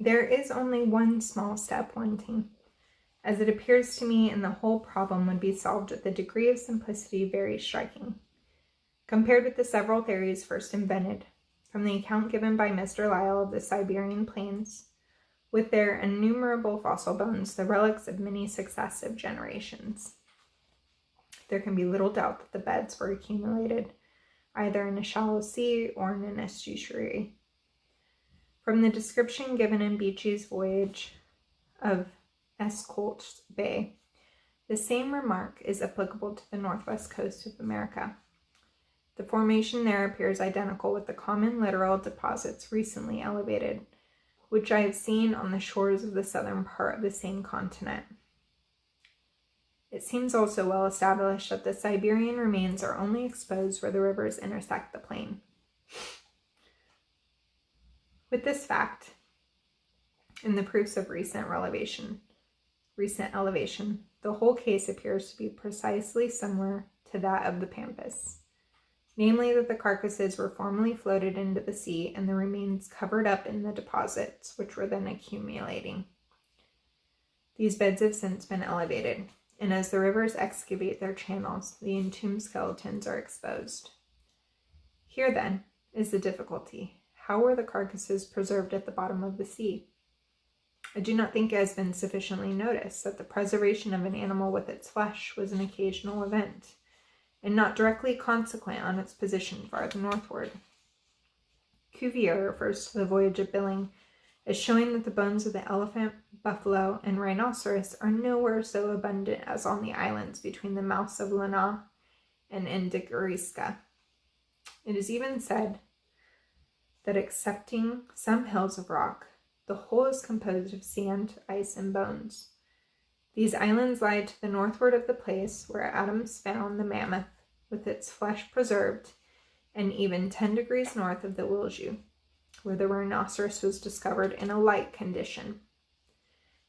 There is only one small step wanting, as it appears to me, and the whole problem would be solved with a degree of simplicity very striking. Compared with the several theories first invented, from the account given by Mr. Lyell of the Siberian plains, with their innumerable fossil bones, the relics of many successive generations, there can be little doubt that the beds were accumulated either in a shallow sea or in an estuary. From the description given in Beechey's voyage of Escolt Bay, the same remark is applicable to the northwest coast of America. The formation there appears identical with the common littoral deposits recently elevated, which I have seen on the shores of the southern part of the same continent. It seems also well established that the Siberian remains are only exposed where the rivers intersect the plain. With this fact, and the proofs of recent elevation, the whole case appears to be precisely similar to that of the Pampas, namely that the carcasses were formerly floated into the sea and the remains covered up in the deposits which were then accumulating. These beds have since been elevated, and as the rivers excavate their channels, the entombed skeletons are exposed. Here, then, is the difficulty. How were the carcasses preserved at the bottom of the sea? I do not think it has been sufficiently noticed that the preservation of an animal with its flesh was an occasional event, and not directly consequent on its position farther northward. Cuvier refers to the voyage of Billing as showing that the bones of the elephant, buffalo, and rhinoceros are nowhere so abundant as on the islands between the mouths of Lana and Indigiriska. It is even said that excepting some hills of rock, the whole is composed of sand, ice, and bones. These islands lie to the northward of the place where Adams found the mammoth with its flesh preserved, and even 10 degrees north of the Wilju, where the rhinoceros was discovered in a like condition.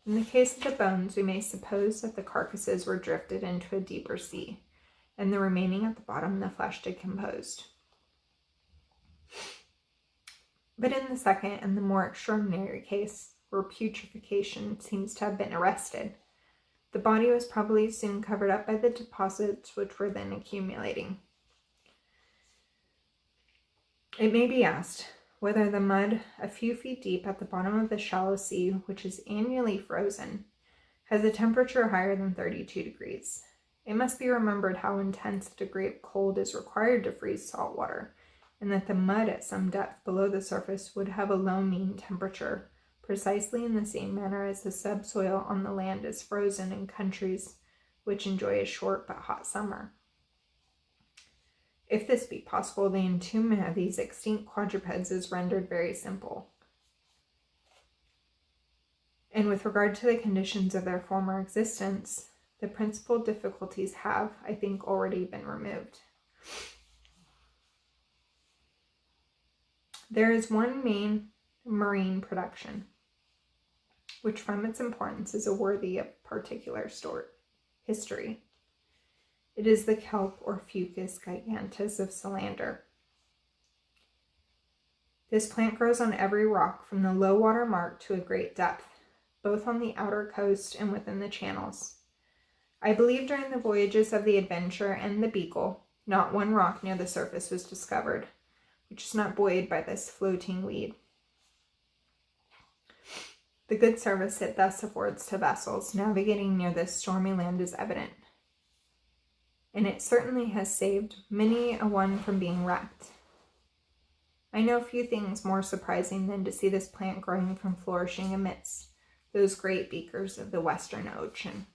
In the case of the bones, we may suppose that the carcasses were drifted into a deeper sea, and the remaining at the bottom the flesh decomposed. But in the second and the more extraordinary case, where putrefaction seems to have been arrested, the body was probably soon covered up by the deposits which were then accumulating. It may be asked whether the mud a few feet deep at the bottom of the shallow sea, which is annually frozen, has a temperature higher than 32 degrees. It must be remembered how intense a degree of cold is required to freeze salt water, and that the mud at some depth below the surface would have a low mean temperature, precisely in the same manner as the subsoil on the land is frozen in countries which enjoy a short but hot summer. If this be possible, the entombment of these extinct quadrupeds is rendered very simple. And with regard to the conditions of their former existence, the principal difficulties have, I think, already been removed. There is one main marine production, which from its importance is a worthy of particular history. It is the kelp or Fucus giganteus of Solander. This plant grows on every rock from the low water mark to a great depth, both on the outer coast and within the channels. I believe during the voyages of the Adventure and the Beagle, not one rock near the surface was discovered, which is not buoyed by this floating weed. The good service it thus affords to vessels navigating near this stormy land is evident, and it certainly has saved many a one from being wrecked. I know few things more surprising than to see this plant growing from flourishing amidst those great beakers of the Western Ocean,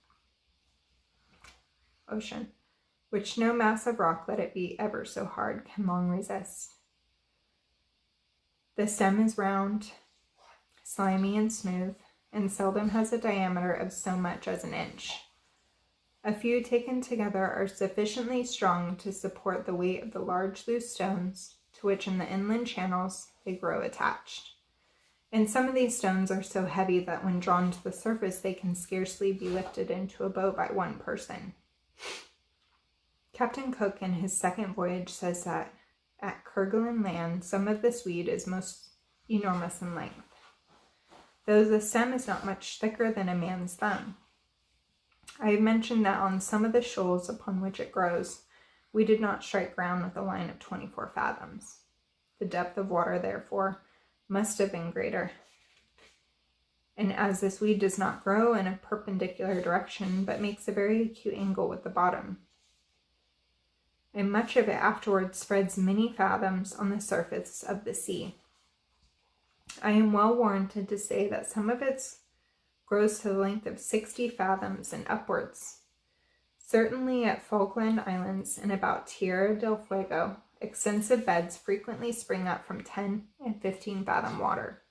which no mass of rock, let it be ever so hard, can long resist. The stem is round, slimy and smooth, and seldom has a diameter of so much as an inch. A few taken together are sufficiently strong to support the weight of the large loose stones to which in the inland channels they grow attached. And some of these stones are so heavy that when drawn to the surface they can scarcely be lifted into a boat by one person. Captain Cook in his second voyage says that at Kerguelen land some of this weed is most enormous in length. though the stem is not much thicker than a man's thumb. I have mentioned that on some of the shoals upon which it grows, we did not strike ground with a line of 24 fathoms. The depth of water, therefore, must have been greater. And as this weed does not grow in a perpendicular direction, but makes a very acute angle with the bottom, and much of it afterwards spreads many fathoms on the surface of the sea, I am well warranted to say that some of it grows to the length of 60 fathoms and upwards. Certainly at Falkland Islands and about Tierra del Fuego, extensive beds frequently spring up from 10 and 15 fathom water.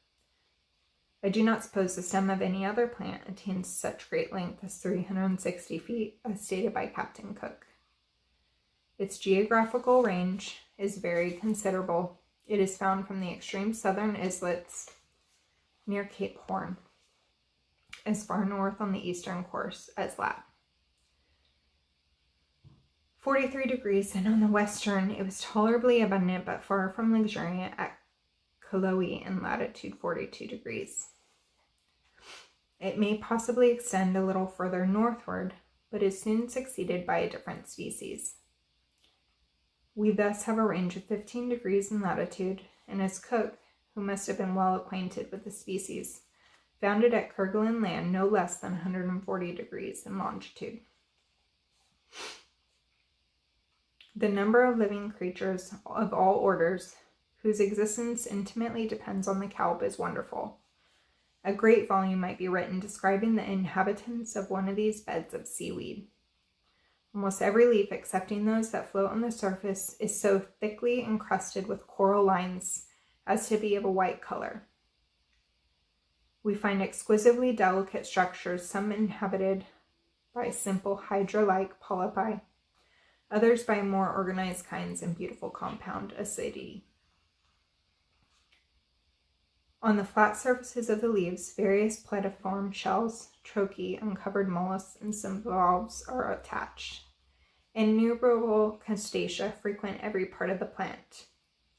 I do not suppose the stem of any other plant attains such great length as 360 feet, as stated by Captain Cook. Its geographical range is very considerable. It is found from the extreme southern islets near Cape Horn, as far north on the eastern course as lat. 43 degrees, and on the western it was tolerably abundant but far from luxuriant at Kaloe in latitude 42 degrees. It may possibly extend a little further northward, but is soon succeeded by a different species. We thus have a range of 15 degrees in latitude, and as Cook, who must have been well acquainted with the species, found it at Kerguelen Land no less than 140 degrees in longitude. The number of living creatures of all orders, whose existence intimately depends on the kelp, is wonderful. A great volume might be written describing the inhabitants of one of these beds of seaweed. Almost every leaf, excepting those that float on the surface, is so thickly encrusted with coral lines as to be of a white color. We find exquisitely delicate structures, some inhabited by simple hydra-like polypi, others by more organized kinds and beautiful compound acidity. On the flat surfaces of the leaves, various pletiform shells, trochee, uncovered mollusks, and some valves are attached. Innumerable crustacea frequent every part of the plant.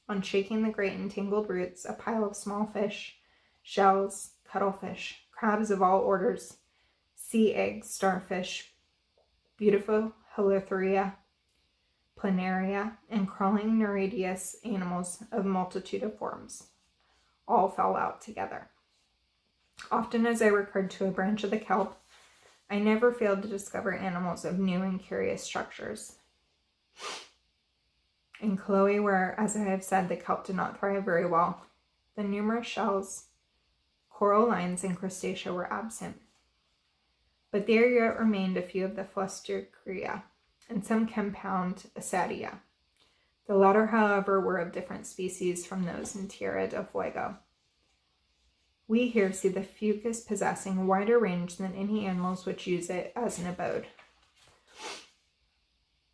On shaking the great entangled roots, a pile of small fish, shells, cuttlefish, crabs of all orders, sea eggs, starfish, beautiful heliothuria, planaria, and crawling nereides animals of multitude of forms, all fell out together. Often as I recurred to a branch of the kelp, I never failed to discover animals of new and curious structures. In Kaloe, where, as I have said, the kelp did not thrive very well, the numerous shells, coral lines, and crustacea were absent. But there yet remained a few of the Flustercria, and some compound Asadia. The latter, however, were of different species from those in Tierra del Fuego. We here see the fucus possessing a wider range than any animals which use it as an abode.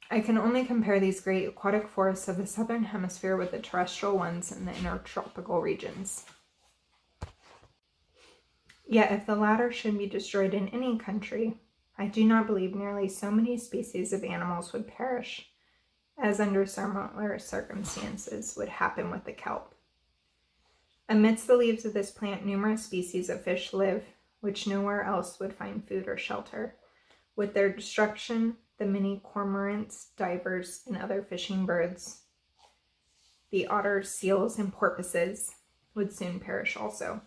I can only compare these great aquatic forests of the southern hemisphere with the terrestrial ones in the intertropical regions. Yet if the latter should be destroyed in any country, I do not believe nearly so many species of animals would perish as under similar circumstances would happen with the kelp. Amidst the leaves of this plant, numerous species of fish live, which nowhere else would find food or shelter. With their destruction, the many cormorants, divers, and other fishing birds, the otters, seals, and porpoises, would soon perish also.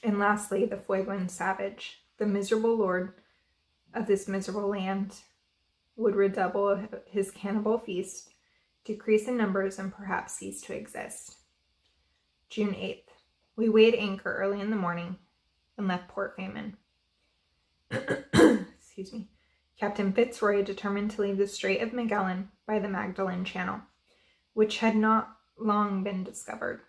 And lastly, the Fueguan savage, the miserable lord of this miserable land, would redouble his cannibal feast, decrease in numbers, and perhaps cease to exist. June 8th. We weighed anchor early in the morning and left Port Famine. Excuse me. Captain Fitzroy determined to leave the Strait of Magellan by the Magdalen Channel, which had not long been discovered.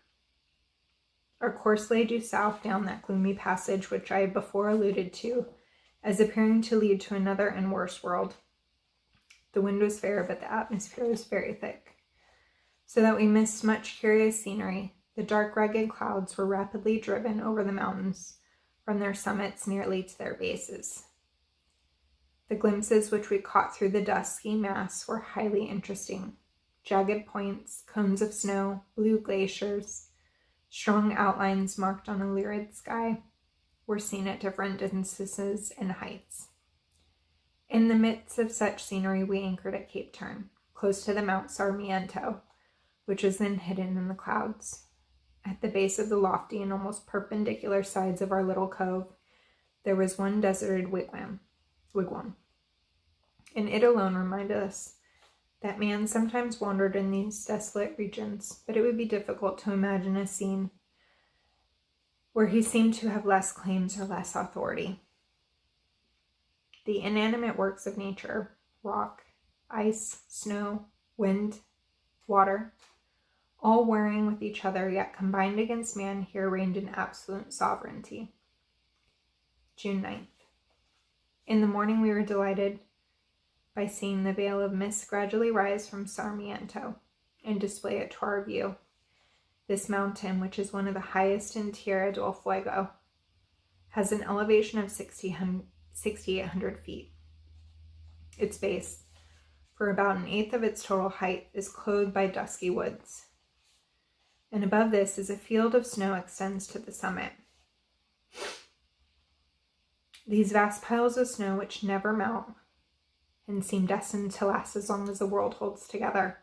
Our course lay due south down that gloomy passage which I have before alluded to as appearing to lead to another and worse world. The wind was fair, but the atmosphere was very thick, so that we missed much curious scenery. The dark, rugged clouds were rapidly driven over the mountains from their summits nearly to their bases. The glimpses which we caught through the dusky mass were highly interesting. Jagged points, cones of snow, blue glaciers, Strong outlines marked on a lurid sky were seen at different distances and heights. In the midst of such scenery, we anchored at Cape Turn, close to the Mount Sarmiento, which is then hidden in the clouds. At the base of the lofty and almost perpendicular sides of our little cove, there was one deserted wigwam, and it alone reminded us that man sometimes wandered in these desolate regions, but it would be difficult to imagine a scene where he seemed to have less claims or less authority. The inanimate works of nature, rock, ice, snow, wind, water, all warring with each other, yet combined against man, here reigned in absolute sovereignty. June 9th. In the morning we were delighted by seeing the veil of mist gradually rise from Sarmiento and display it to our view. This mountain, which is one of the highest in Tierra del Fuego, has an elevation of 6,800 feet. Its base, for about an eighth of its total height, is clothed by dusky woods. And above this is a field of snow extends to the summit. These vast piles of snow, which never melt and seem destined to last as long as the world holds together,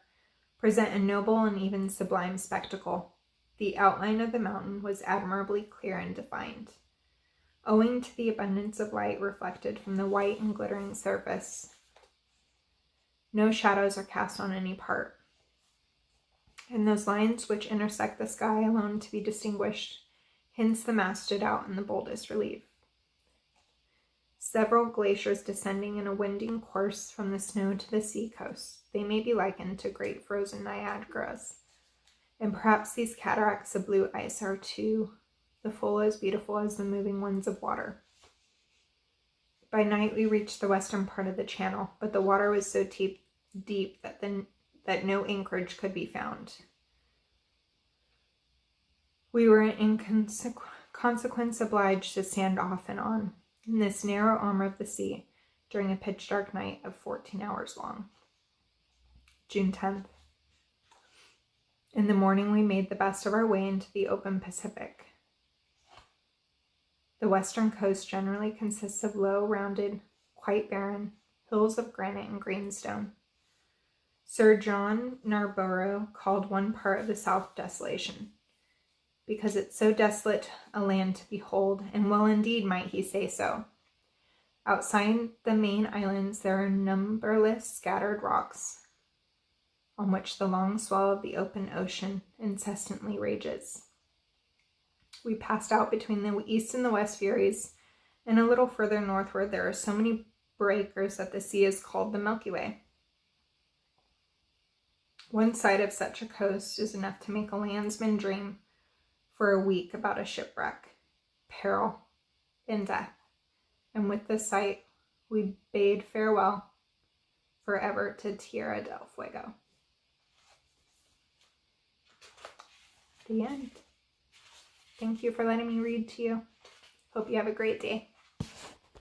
present a noble and even sublime spectacle. The outline of the mountain was admirably clear and defined, owing to the abundance of light reflected from the white and glittering surface. No shadows are cast on any part, and those lines which intersect the sky alone to be distinguished, hence the mass stood out in the boldest relief. Several glaciers descending in a winding course from the snow to the sea coast, they may be likened to great frozen Niagaras, and perhaps these cataracts of blue ice are to the full as beautiful as the moving ones of water. By night we reached the western part of the channel, but the water was so deep that no anchorage could be found. We were in consequence obliged to stand off and on in this narrow arm of the sea during a pitch dark night of 14 hours long. June 10th. In the morning we made the best of our way into the open Pacific. The western coast generally consists of low, rounded, quite barren hills of granite and greenstone. Sir John Narborough called one part of the South Desolation, because it's so desolate a land to behold, and well indeed might he say so. Outside the main islands there are numberless scattered rocks, on which the long swell of the open ocean incessantly rages. We passed out between the east and the west furies, and a little further northward there are so many breakers that the sea is called the Milky Way. One sight of such a coast is enough to make a landsman dream for a week about a shipwreck, peril, and death. And with this sight, we bade farewell forever to Tierra del Fuego. The end. Thank you for letting me read to you. Hope you have a great day.